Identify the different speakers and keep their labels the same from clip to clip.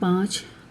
Speaker 1: 5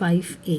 Speaker 1: 5A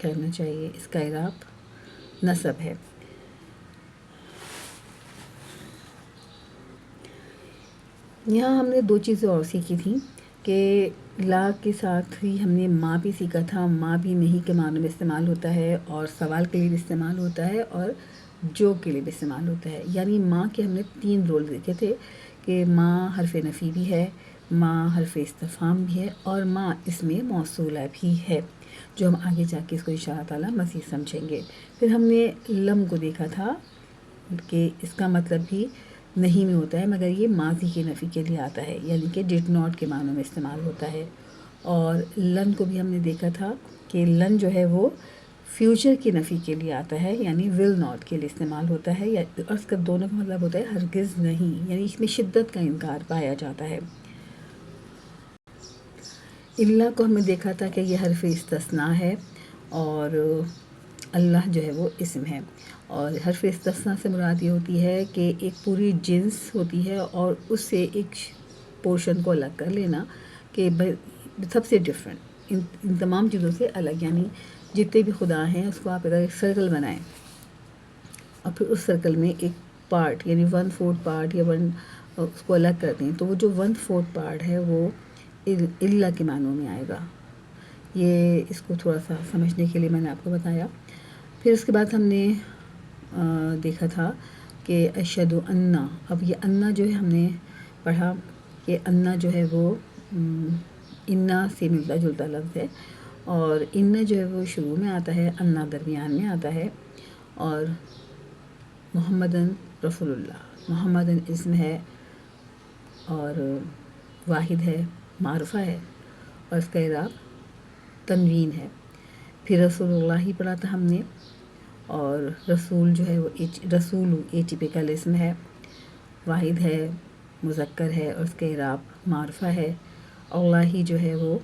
Speaker 1: کہنا چاہیے، اس کا اعراب نصب ہے۔ یہاں ہم نے 2 چیزیں اور سیکھی تھیں کہ لا کے ساتھ ہی ہم نے ماں بھی سیکھا تھا، ماں بھی نہیں کے معنوں میں استعمال ہوتا ہے، اور سوال کے لیے بھی استعمال ہوتا ہے، اور جو کے لیے بھی استعمال ہوتا ہے۔ یعنی ماں کے ہم نے 3 رول دیکھے تھے کہ ماں حرف نفی بھی ہے، ماں حرف استفہام بھی ہے، اور ماں اس میں موصولہ بھی ہے، جو ہم آگے جا کے اس کو انشاءاللہ تعالیٰ مزید سمجھیں گے۔ پھر ہم نے لم کو دیکھا تھا کہ اس کا مطلب بھی نہیں میں ہوتا ہے، مگر یہ ماضی کی نفی کے لیے آتا ہے، یعنی کہ ڈڈ ناٹ کے معنوں میں استعمال ہوتا ہے۔ اور لن کو بھی ہم نے دیکھا تھا کہ لن جو ہے وہ فیوچر کی نفی کے لیے آتا ہے، یعنی ول ناٹ کے لیے استعمال ہوتا ہے، اور اس کا دونوں کا مطلب ہوتا ہے ہرگز نہیں، یعنی اس میں شدت کا انکار پایا جاتا ہے۔ اللہ کو ہم نے دیکھا تھا کہ یہ حرف استثناء ہے، اور اللہ جو ہے وہ اسم ہے، اور حرف استثناء سے مراد یہ ہوتی ہے کہ ایک پوری جنس ہوتی ہے اور اس سے ایک پورشن کو الگ کر لینا، کہ سب سے ڈفرینٹ، ان تمام چیزوں سے الگ، یعنی جتنے بھی خدا ہیں اس کو آپ اگر ایک سرکل بنائیں اور پھر اس سرکل میں ایک پارٹ یعنی 1/4 پارٹ یا اس کو الگ کر دیں، تو وہ جو 1/4 پارٹ ہے وہ اللہ کے معنوں میں آئے گا۔ یہ اس کو تھوڑا سا سمجھنے کے لیے میں نے آپ کو بتایا۔ پھر اس کے بعد ہم نے دیکھا تھا کہ اشہد انا، اب یہ انا جو ہے ہم نے پڑھا کہ انا جو ہے وہ انا سے ملتا جلتا لفظ ہے، اور انا جو ہے وہ شروع میں آتا ہے، انا درمیان میں آتا ہے، اور محمدن رسول اللہ، محمدن اسم ہے اور واحد ہے، معرفہ ہے، اور اس کا اعراب تنوین ہے۔ پھر رسول اللہ ہی پڑھا تھا ہم نے، اور رسول جو ہے وہ رسول ایٹیپیکل اسم ہے، واحد ہے، مذکر ہے، اور اس کا اعراب معرفہ ہے۔ اللہ ہی جو ہے وہ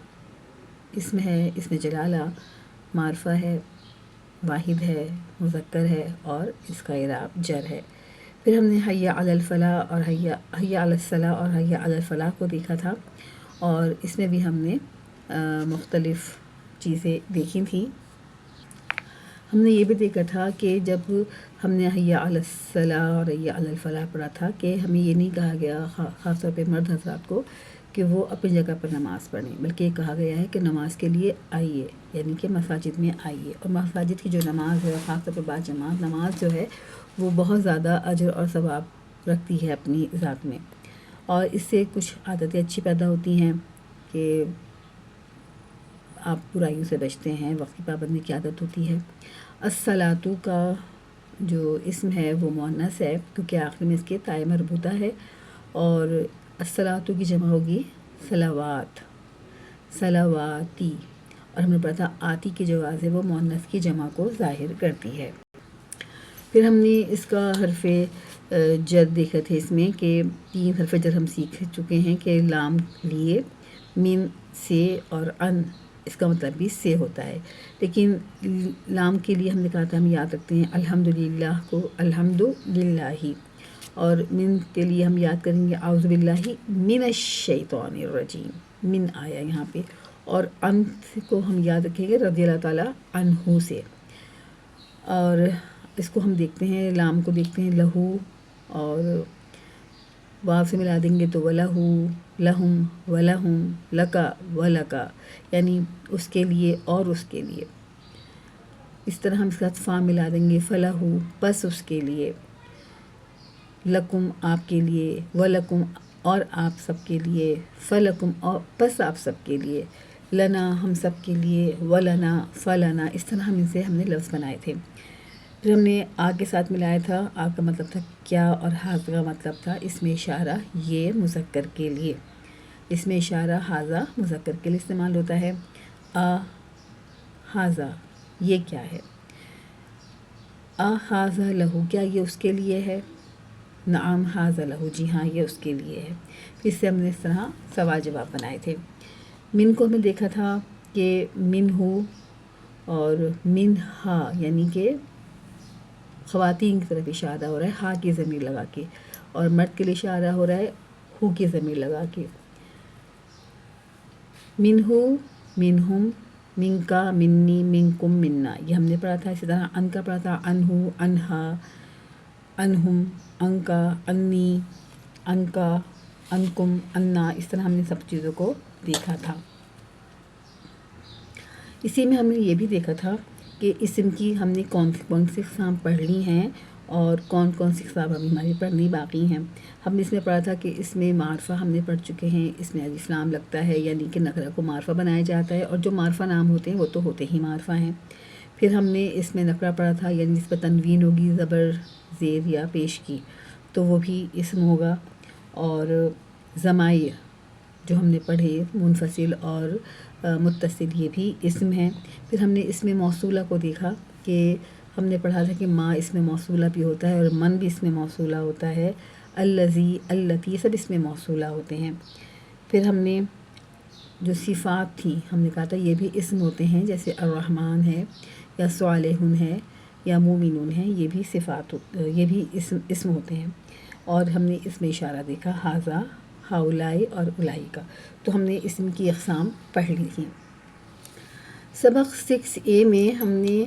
Speaker 1: اسم ہے، اسم جلالہ، معرفہ ہے، واحد ہے، مذکر ہے، اور اس کا اعراب جر ہے۔ پھر ہم نے حی علی الفلاح اور حی علی الصلاح اور حی علی الفلاح کو دیکھا تھا، اور اس میں بھی ہم نے مختلف چیزیں دیکھی تھیں۔ ہم نے یہ بھی دیکھا تھا کہ جب ہم نے حی علی الصلاح اور حی علی الفلاح پڑھا تھا کہ ہمیں یہ نہیں کہا گیا خاص طور پہ مرد حضرات کو کہ وہ اپنی جگہ پر نماز پڑھیں، بلکہ یہ کہا گیا ہے کہ نماز کے لیے آئیے، یعنی کہ مساجد میں آئیے، اور مساجد کی جو نماز ہے خاص طور پہ باجماعت نماز جو ہے وہ بہت زیادہ اجر اور ثواب رکھتی ہے اپنی ذات میں، اور اس سے کچھ عادتیں اچھی پیدا ہوتی ہیں کہ آپ برائیوں سے بچتے ہیں، وقت کی پابندی کی عادت ہوتی ہے۔ الصلاۃ کا جو اسم ہے وہ مؤنث ہے کیونکہ آخر میں اس کے تائے مربوطہ ہے، اور الصلاۃ کی جمع ہوگی صلوات، صلواتی، اور ہم نے پڑھا تھا آتی کی جو آواز ہے وہ مؤنث کی جمع کو ظاہر کرتی ہے۔ پھر ہم نے اس کا حرف جر دیکھے تھے، اس میں کہ 3 حرف جر ہم سیکھ چکے ہیں کہ لام لیے، من سے، اور ان اس کا مطلب بھی سے ہوتا ہے، لیکن لام کے لیے ہم نے کہا تھا ہم یاد رکھتے ہیں الحمدللہ کو الحمدللہ، اور من کے لیے ہم یاد کریں گے اعوذ باللہ من الشیطان الرجیم، من آیا یہاں پہ، اور ان کو ہم یاد رکھیں گے رضی اللہ تعالیٰ عنہ سے، اور اس کو ہم دیکھتے ہیں لام کو دیکھتے ہیں لہو، اور واو سے ملا دیں گے تو ولہو، لہم، ولہم، لکا، ولکا، یعنی اس کے لیے اور اس کے لیے۔ اس طرح ہم اس کے ساتھ فا ملا دیں گے فلہو، پس اس کے لیے، لکم آپ کے لیے، ولکم اور آپ سب کے لیے، فلکم اور پس آپ سب کے لیے، لنا ہم سب کے لیے، ولنا فلنا، اس طرح ہم نے لفظ بنائے تھے۔ پھر ہم نے آ کے ساتھ ملایا تھا، آ کا مطلب تھا کیا، اور حاضہ کا مطلب تھا اس میں اشارہ، یہ مذکر کے لیے، اس میں اشارہ حاضہ مذکر کے لیے استعمال ہوتا ہے۔ حاضہ یہ کیا ہے، حاضہ لہو کیا یہ اس کے لیے ہے، نعم حاضہ لہو جی ہاں یہ اس کے لیے ہے۔ پھر سے ہم نے اس طرح سوال جواب بنائے تھے۔ من کو ہم نے دیکھا تھا کہ من ہو اور من ہا، یعنی کہ خواتین کی طرف اشارہ ہو رہا ہے ہا کی ضمیر لگا کے، اور مرد کے لیے اشارہ ہو رہا ہے ہو کی ضمیر لگا کے۔ من ہو، من ہم، منکا منی منکم منا، یہ ہم نے پڑھا تھا. اسی طرح ان کا پڑھا تھا انہو انہا انہم انکا انی انکا انکم انا. اس طرح ہم نے سب چیزوں کو دیکھا تھا. اسی میں ہم نے یہ بھی دیکھا تھا کہ اسم کی ہم نے کون سی اقسام پڑھ لی ہیں اور کون سی اقسام ابھی ہماری پڑھنی باقی ہیں. ہم نے اس میں پڑھا تھا کہ اس میں معرفہ ہم نے پڑھ چکے ہیں. اس میں الف لام لگتا ہے یعنی کہ نکرہ کو معرفہ بنایا جاتا ہے، اور جو معرفہ نام ہوتے ہیں وہ تو ہوتے ہی معرفہ ہیں. پھر ہم نے اس میں نکرہ پڑھا تھا یعنی جس پر تنوین ہوگی زبر زیر یا پیش کی تو وہ بھی اسم ہوگا. اور ضمائر جو ہم نے پڑھے منفصل اور متصل یہ بھی اسم ہیں. پھر ہم نے اس میں موصولہ کو دیکھا کہ ہم نے پڑھا تھا کہ ما اس میں موصولہ بھی ہوتا ہے اور من بھی اس میں موصولہ ہوتا ہے. الذی اللتی یہ سب اس میں موصولہ ہوتے ہیں. پھر ہم نے جو صفات تھیں ہم نے کہا تھا یہ بھی اسم ہوتے ہیں، جیسے الرحمن ہے یا صالحون ہے یا مومنون ہے، یہ بھی صفات یہ بھی اسم ہوتے ہیں. اور ہم نے اس میں اشارہ دیکھا ھذا ہؤلاء اور اولئک. تو ہم نے اسم کی اقسام پڑھ لی تھیں. سبق 6A میں ہم نے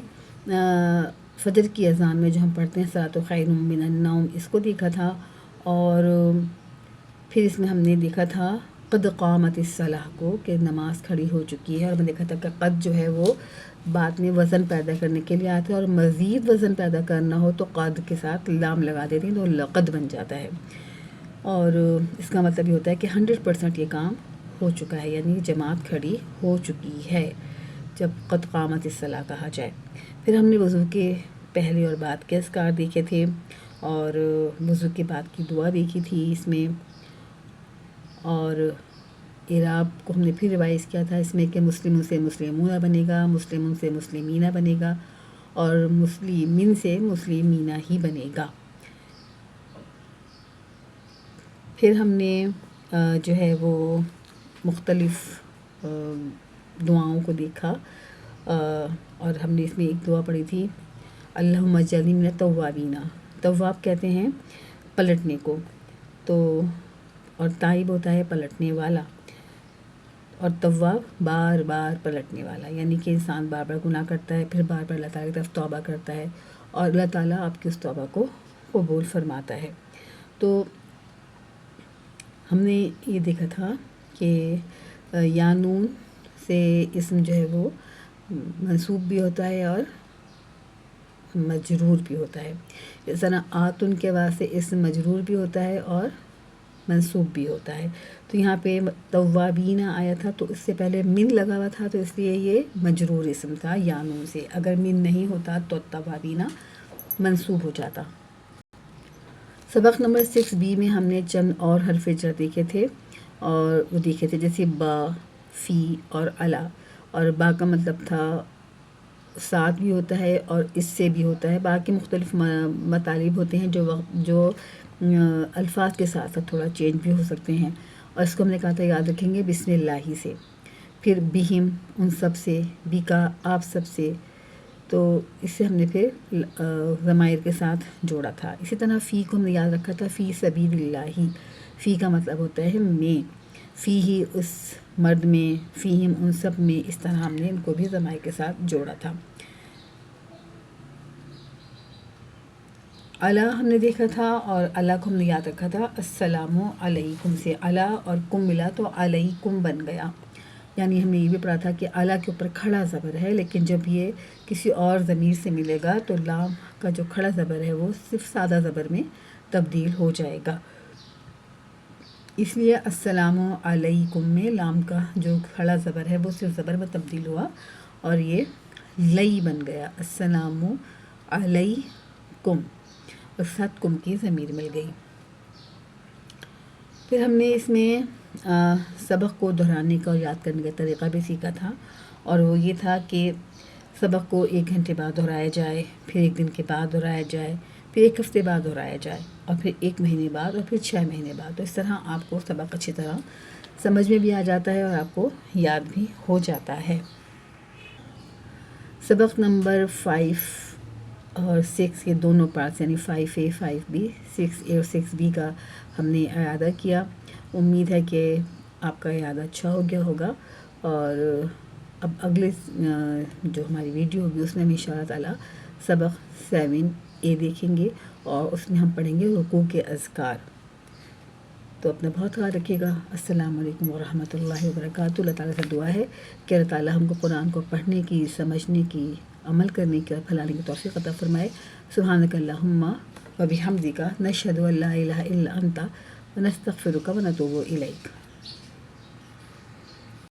Speaker 1: فجر کی اذان میں جو ہم پڑھتے ہیں صلاۃ خیر من النوم اس کو دیکھا تھا. اور پھر اس میں ہم نے دیکھا تھا قد قامت الصلاۃ کو کہ نماز کھڑی ہو چکی ہے. اور میں دیکھا تھا کہ قد جو ہے وہ بعد میں وزن پیدا کرنے کے لیے آتا ہے، اور مزید وزن پیدا کرنا ہو تو قد کے ساتھ لام لگا دیتے ہیں تو لقد بن جاتا ہے. اور اس کا مطلب یہ ہوتا ہے کہ 100% یہ کام ہو چکا ہے، یعنی جماعت کھڑی ہو چکی ہے جب قد قامت الصلاۃ کہا جائے. پھر ہم نے وضو کے پہلے اور بعد کے اذکار دیکھے تھے، اور وضو کے بعد کی دعا دیکھی تھی اس میں. اور اعراب کو ہم نے پھر ریوائز کیا تھا اس میں کہ مسلموں سے مسلمونہ بنے گا، مسلمون سے مسلمینہ بنے گا، اور مسلمین سے مسلمینہ ہی بنے گا. پھر ہم نے جو ہے وہ مختلف دعاؤں کو دیکھا، اور ہم نے اس میں ایک دعا پڑھی تھی اللہم اجعلنی من التوابین. تواب کہتے ہیں پلٹنے کو، تو اور تائب ہوتا ہے پلٹنے والا، اور تواب بار بار پلٹنے والا، یعنی کہ انسان بار بار گناہ کرتا ہے پھر بار بار اللہ تعالیٰ کی طرف توبہ کرتا ہے اور اللہ تعالیٰ آپ کی اس توبہ کو قبول فرماتا ہے. تو ہم نے یہ دیکھا تھا کہ یا نون سے اسم جو ہے وہ منصوب بھی ہوتا ہے اور مجرور بھی ہوتا ہے. اس طرح آتن کے واسطے اسم مجرور بھی ہوتا ہے اور منصوب بھی ہوتا ہے. تو یہاں پہ توابین آیا تھا تو اس سے پہلے من لگا ہوا تھا، تو اس لیے یہ مجرور اسم تھا یا نون سے. اگر من نہیں ہوتا تو توابین منصوب ہو جاتا. سبق نمبر 6B میں ہم نے چند اور حرف جر دیکھے تھے، اور وہ دیکھے تھے جیسے با، فی اور علا. اور با کا مطلب تھا ساتھ بھی ہوتا ہے اور اس سے بھی ہوتا ہے. باقی مختلف مطالب ہوتے ہیں جو الفاظ کے ساتھ ساتھ تھوڑا چینج بھی ہو سکتے ہیں، اور اس کو ہم نے کہا تھا یاد رکھیں گے بسم اللہ ہی سے. پھر بہم ان سب سے، بی کا آپ سب سے، تو اس سے ہم نے پھر ضمائر کے ساتھ جوڑا تھا. اسی طرح فی کو ہم نے یاد رکھا تھا فی سبیل اللہ. فی کا مطلب ہوتا ہے میں، فی ہی اس مرد میں، فیہم ان سب میں. اس طرح ہم نے ان کو بھی ضمائر کے ساتھ جوڑا تھا. اللہ ہم نے دیکھا تھا، اور اللہ کو ہم نے یاد رکھا تھا السلام علیکم سے. اللہ اور کم ملا تو علیکم بن گیا. یعنی ہم نے یہ بھی پڑھا تھا کہ اللہ کے اوپر کھڑا زبر ہے، لیکن جب یہ کسی اور ضمیر سے ملے گا تو لام کا جو کھڑا زبر ہے وہ صرف سادہ زبر میں تبدیل ہو جائے گا. اس لیے السلام علیکم میں لام کا جو کھڑا زبر ہے وہ صرف زبر میں تبدیل ہوا اور یہ لئی بن گیا. السلام علیکم، اور ساتھ کم کی ضمیر مل گئی. پھر ہم نے اس میں سبق کو دہرانے کا اور یاد کرنے کا طریقہ بھی سیکھا تھا، اور وہ یہ تھا کہ سبق کو 1 گھنٹے بعد دہرایا جائے، پھر 1 دن کے بعد دہرایا جائے، پھر 1 ہفتے بعد دہرایا جائے، اور پھر 1 مہینے بعد، اور پھر 6 مہینے بعد. تو اس طرح آپ کو سبق اچھی طرح سمجھ میں بھی آ جاتا ہے اور آپ کو یاد بھی ہو جاتا ہے. سبق نمبر 5 اور 6 کے دونوں پارٹس یعنی 5A 5B 6A اور 6B کا ہم نے اعادہ کیا. امید ہے کہ آپ کا اعادہ اچھا ہو گیا ہوگا، اور اب اگلے جو ہماری ویڈیو ہوگی اس میں ہم انشاءاللہ تعالیٰ سبق 7A دیکھیں گے، اور اس میں ہم پڑھیں گے رکوع کے اذکار۔ تو اپنا بہت خیال رکھیے گا۔ السلام علیکم ورحمۃ اللہ وبرکاتہ۔ اللہ تعالیٰ سے دعا ہے کہ اللہ تعالیٰ ہم کو قرآن کو پڑھنے کی، سمجھنے کی، عمل کرنے کی اور پھیلانے کی توفیق عطا فرمائے۔ سبحانک اللہم و بحمدک، نشہد ان لا الہ الا انت ونستغفرک ونتوب الیک۔